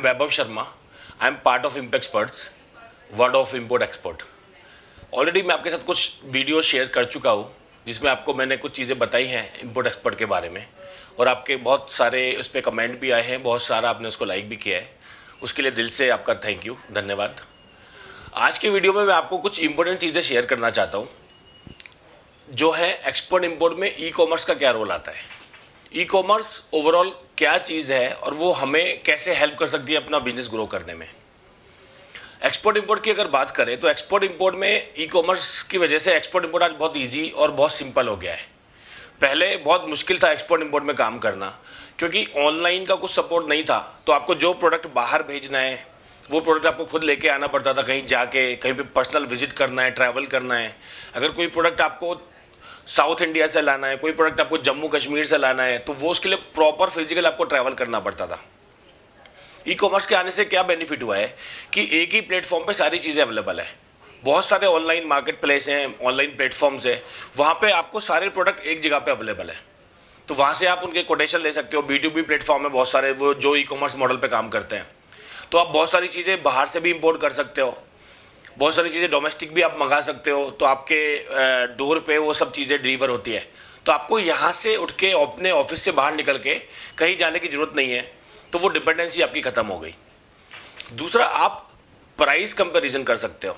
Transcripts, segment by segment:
Vaibhav Sharma. I am part of Impexperts, word of import export. Already मैं आपके साथ कुछ वीडियो शेयर कर चुका हूँ जिसमें आपको मैंने कुछ चीज़ें बताई हैं इम्पोर्ट एक्सपोर्ट के बारे में, और आपके बहुत सारे उस पर कमेंट भी आए हैं, बहुत सारा आपने उसको लाइक भी किया है। उसके लिए दिल से आपका थैंक यू, धन्यवाद। आज के वीडियो में मैं आपको कुछ इंपॉर्टेंट चीज़ें शेयर करना चाहता हूँ जो है एक्सपोर्ट इम्पोर्ट में ई कॉमर्स का क्या रोल आता है, ई कॉमर्स ओवरऑल क्या चीज़ है और वो हमें कैसे हेल्प कर सकती है अपना बिजनेस ग्रो करने में। एक्सपोर्ट इंपोर्ट की अगर बात करें तो एक्सपोर्ट इंपोर्ट में ई कॉमर्स की वजह से एक्सपोर्ट इंपोर्ट आज बहुत इजी और बहुत सिंपल हो गया है। पहले बहुत मुश्किल था एक्सपोर्ट इंपोर्ट में काम करना, क्योंकि ऑनलाइन का कुछ सपोर्ट नहीं था। तो आपको जो प्रोडक्ट बाहर भेजना है वो प्रोडक्ट आपको खुद लेके आना पड़ता था, कहीं जाके कहीं पे पर्सनल विजिट करना है, ट्रैवल करना है। अगर कोई प्रोडक्ट आपको साउथ इंडिया से लाना है, कोई प्रोडक्ट आपको जम्मू कश्मीर से लाना है, तो वो उसके लिए प्रॉपर फिजिकल आपको ट्रैवल करना पड़ता था। ई कॉमर्स के आने से क्या बेनिफिट हुआ है कि एक ही प्लेटफॉर्म पे सारी चीज़ें अवेलेबल है। बहुत सारे ऑनलाइन मार्केट प्लेस हैं, ऑनलाइन प्लेटफॉर्म्स हैं, वहाँ पे आपको सारे प्रोडक्ट एक जगह पे अवेलेबल है। तो वहाँ से आप उनके कोटेशन ले सकते हो। B2B प्लेटफॉर्म है बहुत सारे, वो जो ई कॉमर्स मॉडल पे काम करते हैं। तो आप बहुत सारी चीज़ें बाहर से भी इंपोर्ट कर सकते हो, बहुत सारी चीज़ें डोमेस्टिक भी आप मंगा सकते हो। तो आपके डोर पे वो सब चीज़ें डिलीवर होती है। तो आपको यहाँ से उठ के अपने ऑफिस से बाहर निकल के कहीं जाने की ज़रूरत नहीं है। तो वो डिपेंडेंसी आपकी ख़त्म हो गई। दूसरा, आप प्राइस कंपैरिजन कर सकते हो।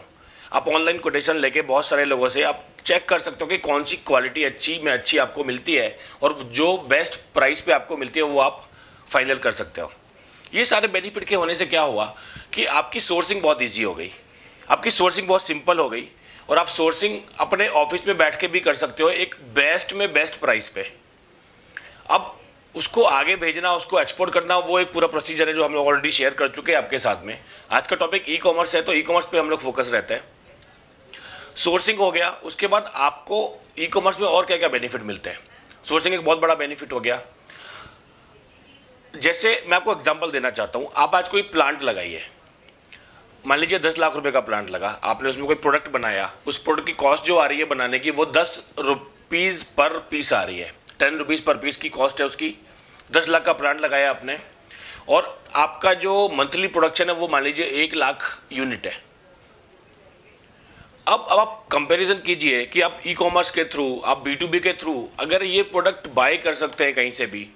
आप ऑनलाइन कोटेशन लेके बहुत सारे लोगों से आप चेक कर सकते हो कि कौन सी क्वालिटी अच्छी आपको मिलती है और जो बेस्ट प्राइस पे आपको मिलती है वो आप फाइनल कर सकते हो। ये सारे बेनिफिट के होने से क्या हुआ कि आपकी सोर्सिंग बहुत ईजी हो गई, आपकी सोर्सिंग बहुत सिंपल हो गई, और आप सोर्सिंग अपने ऑफिस में बैठ के भी कर सकते हो एक बेस्ट में बेस्ट प्राइस पे। अब उसको आगे भेजना, उसको एक्सपोर्ट करना, वो एक पूरा प्रोसीजर है जो हम लोग ऑलरेडी शेयर कर चुके हैं आपके साथ में। आज का टॉपिक ई कॉमर्स है, तो ई कॉमर्स पे हम लोग फोकस रहते हैं। सोर्सिंग हो गया, उसके बाद आपको ई कॉमर्स में और क्या क्या बेनिफिट मिलते हैं। सोर्सिंग एक बहुत बड़ा बेनिफिट हो गया। जैसे मैं आपको एग्जांपल देना चाहता हूँ, आप आज कोई प्लांट लगाइए, मान लीजिए 10 लाख रुपए का प्लांट लगा, आपने उसमें कोई प्रोडक्ट बनाया, उस प्रोडक्ट की कॉस्ट जो आ रही है बनाने की वो 10 रुपीज़ पर पीस आ रही है, 10 रुपीज़ पर पीस की कॉस्ट है उसकी। 10 लाख का प्लांट लगाया आपने, और आपका जो मंथली प्रोडक्शन है वो मान लीजिए 1 लाख यूनिट है। अब आप कंपैरिजन कीजिए कि आप ई कॉमर्स के थ्रू, आप B2B के थ्रू अगर ये प्रोडक्ट बाय कर सकते हैं कहीं से भी,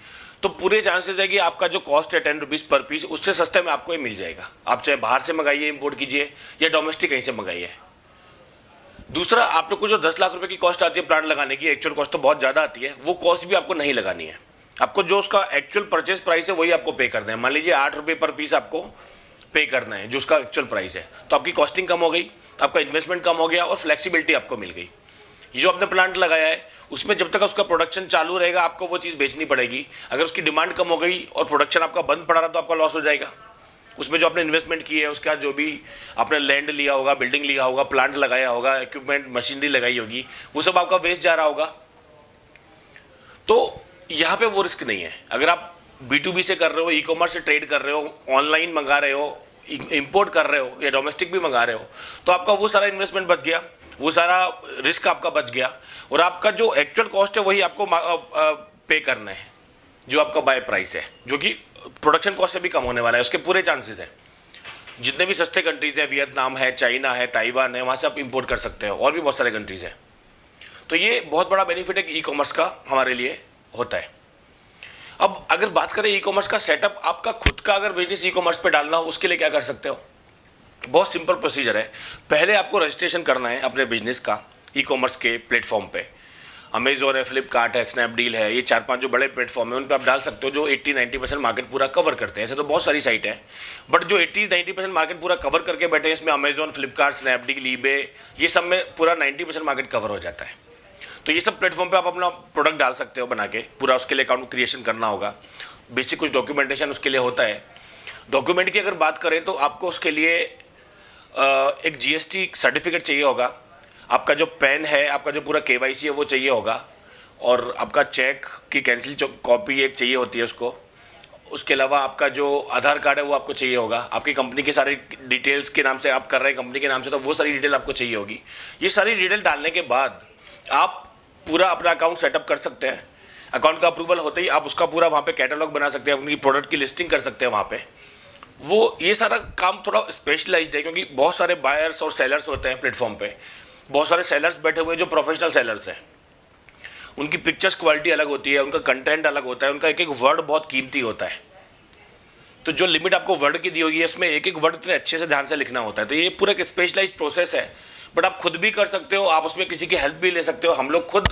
तो पूरे चांसेस है कि आपका जो कॉस्ट है 10 रुपीज़ पर पीस, उससे सस्ते में आपको ये मिल जाएगा। आप चाहे बाहर से मंगाइए, इंपोर्ट कीजिए, या डोमेस्टिक कहीं से मंगाइए। दूसरा, आप लोग को जो 10 लाख रुपए की कॉस्ट आती है प्लांट लगाने की, एक्चुअल कॉस्ट तो बहुत ज़्यादा आती है, वो कॉस्ट भी आपको नहीं लगानी है। आपको जो उसका एक्चुअल परचेज प्राइस है वही आपको पे करना है। मान लीजिए 8 रुपये पर पीस आपको पे करना है जो उसका एक्चुअल प्राइस है। तो आपकी कॉस्टिंग कम हो गई, आपका इन्वेस्टमेंट कम हो गया, और फ्लेक्सिबिलिटी आपको मिल गई। ये जो आपने प्लांट लगाया है उसमें जब तक उसका प्रोडक्शन चालू रहेगा आपको वो चीज़ बेचनी पड़ेगी। अगर उसकी डिमांड कम हो गई और प्रोडक्शन आपका बंद पड़ा रहा तो आपका लॉस हो जाएगा। उसमें जो आपने इन्वेस्टमेंट की है, उसका जो भी आपने लैंड लिया होगा, बिल्डिंग लिया होगा, प्लांट लगाया होगा, इक्विपमेंट मशीनरी लगाई होगी, वो सब आपका वेस्ट जा रहा होगा। तो यहाँ पे वो रिस्क नहीं है। अगर आप B2B से कर रहे हो, ई कॉमर्स से ट्रेड कर रहे हो, ऑनलाइन मंगा रहे हो, इंपोर्ट कर रहे हो, या डोमेस्टिक भी मंगा रहे हो, तो आपका वो सारा इन्वेस्टमेंट बच गया, वो सारा रिस्क आपका बच गया, और आपका जो एक्चुअल कॉस्ट है वही आपको पे करना है, जो आपका बाय प्राइस है, जो कि प्रोडक्शन कॉस्ट से भी कम होने वाला है। उसके पूरे चांसेस हैं। जितने भी सस्ते कंट्रीज हैं, वियतनाम है, चाइना है, ताइवान है, वहाँ से आप इंपोर्ट कर सकते हो, और भी बहुत सारे कंट्रीज हैं। तो ये बहुत बड़ा बेनिफिट है कि ई कॉमर्स का हमारे लिए होता है। अब अगर बात करें ई कॉमर्स का सेटअप, आपका खुद का अगर बिजनेस ई कॉमर्स पे डालना हो उसके लिए क्या कर सकते हो। बहुत सिंपल प्रोसीजर है। पहले आपको रजिस्ट्रेशन करना है अपने बिजनेस का ई कॉमर्स के प्लेटफॉर्म पे। अमेजोन है, फ्लिपकार्ट है, स्नैपडील है, ये 4-5 जो बड़े प्लेटफॉर्म है उन पे आप डाल सकते हो, जो 80-90% मार्केट पूरा कवर करते हैं। ऐसे तो बहुत सारी साइट है, बट जो 80-90% मार्केट पूरा कवर करके बैठे हैं, इसमें अमेजोन, फ्लिपकार्ट, स्नैपडील, ईबे, ये सब में पूरा 90% मार्केट कवर हो जाता है। तो ये सब प्लेटफॉर्म पे आप अपना प्रोडक्ट डाल सकते हो बना के। पूरा उसके लिए अकाउंट क्रिएशन करना होगा, बेसिक कुछ डॉक्यूमेंटेशन उसके लिए होता है। डॉक्यूमेंट की अगर बात करें तो आपको उसके लिए एक GST सर्टिफिकेट चाहिए होगा, आपका जो पैन है, आपका जो पूरा KYC है वो चाहिए होगा, और आपका चेक की कैंसिल कॉपी एक चाहिए होती है उसको। उसके अलावा आपका जो आधार कार्ड है वो आपको चाहिए होगा। आपकी कंपनी के सारे डिटेल्स के नाम से आप कर रहे हैं कंपनी के नाम से, तो वो सारी डिटेल आपको चाहिए होगी। ये सारी डिटेल डालने के बाद आप पूरा अपना अकाउंट सेटअप कर सकते हैं। अकाउंट का अप्रूवल होते ही आप उसका पूरा वहाँ पे कैटलॉग बना सकते हैं, अपनी प्रोडक्ट की लिस्टिंग कर सकते हैं वहाँ पे। वो ये सारा काम थोड़ा स्पेशलाइज्ड है, क्योंकि बहुत सारे बायर्स और सेलर्स होते हैं प्लेटफॉर्म पे। बहुत सारे सेलर्स बैठे हुए हैं जो प्रोफेशनल सेलर्स हैं। उनकी पिक्चर्स क्वालिटी अलग होती है, उनका कंटेंट अलग होता है, उनका एक एक वर्ड बहुत कीमती होता है। तो जो लिमिट आपको वर्ड की दी होगी, इसमें एक एक वर्ड इतने अच्छे से ध्यान से लिखना होता है। तो ये पूरा एक स्पेशलाइज्ड प्रोसेस है, बट आप खुद भी कर सकते हो, आप उसमें किसी की हेल्प भी ले सकते हो। हम लोग खुद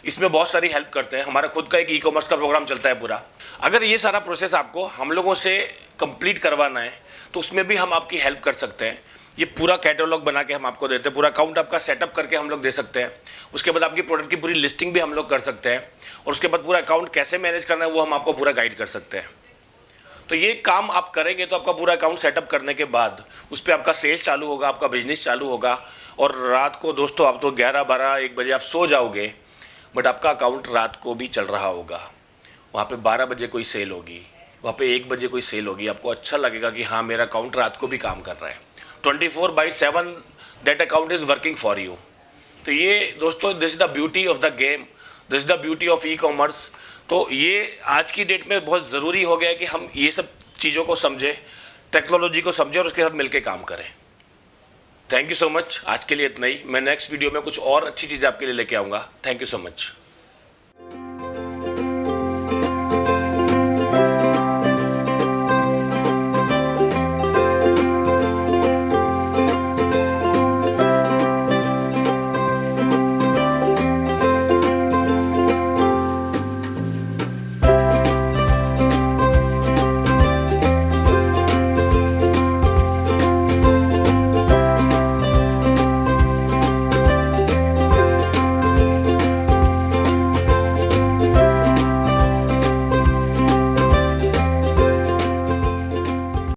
इसमें बहुत सारी हेल्प करते हैं। हमारा खुद का एक ई-कॉमर्स का प्रोग्राम चलता है पूरा। अगर ये सारा प्रोसेस आपको हम लोगों से कंप्लीट करवाना है तो उसमें भी हम आपकी हेल्प कर सकते हैं। ये पूरा कैटलॉग बना के हम आपको देते हैं, पूरा अकाउंट आपका सेटअप करके हम लोग दे सकते हैं। उसके बाद आपकी प्रोडक्ट की पूरी लिस्टिंग भी हम लोग कर सकते हैं, और उसके बाद पूरा अकाउंट कैसे मैनेज करना है वो हम आपको पूरा गाइड कर सकते हैं। तो ये काम आप करेंगे तो आपका पूरा अकाउंट सेटअप करने के बाद उस पर आपका सेल्स चालू होगा, आपका बिजनेस चालू होगा। और रात को दोस्तों आप तो 11, 12, 1 बजे आप सो जाओगे, बट आपका अकाउंट रात को भी चल रहा होगा। वहाँ पे 12 बजे कोई सेल होगी, वहाँ पे 1 बजे कोई सेल होगी। आपको अच्छा लगेगा कि हाँ, मेरा अकाउंट रात को भी काम कर रहा है। 24/7 that account is working for you. तो ये दोस्तों, this is the beauty of the game, this is the beauty of e-commerce. तो ये आज की डेट में बहुत ज़रूरी हो गया है कि हम ये सब चीज़ों को समझें, टेक्नोलॉजी को समझें और उसके साथ मिलकर काम करें। Thank you so much. आज के लिए इतना ही। मैं नेक्स्ट वीडियो में कुछ और अच्छी चीज़ आपके लिए लेके आऊँगा। Thank you so much.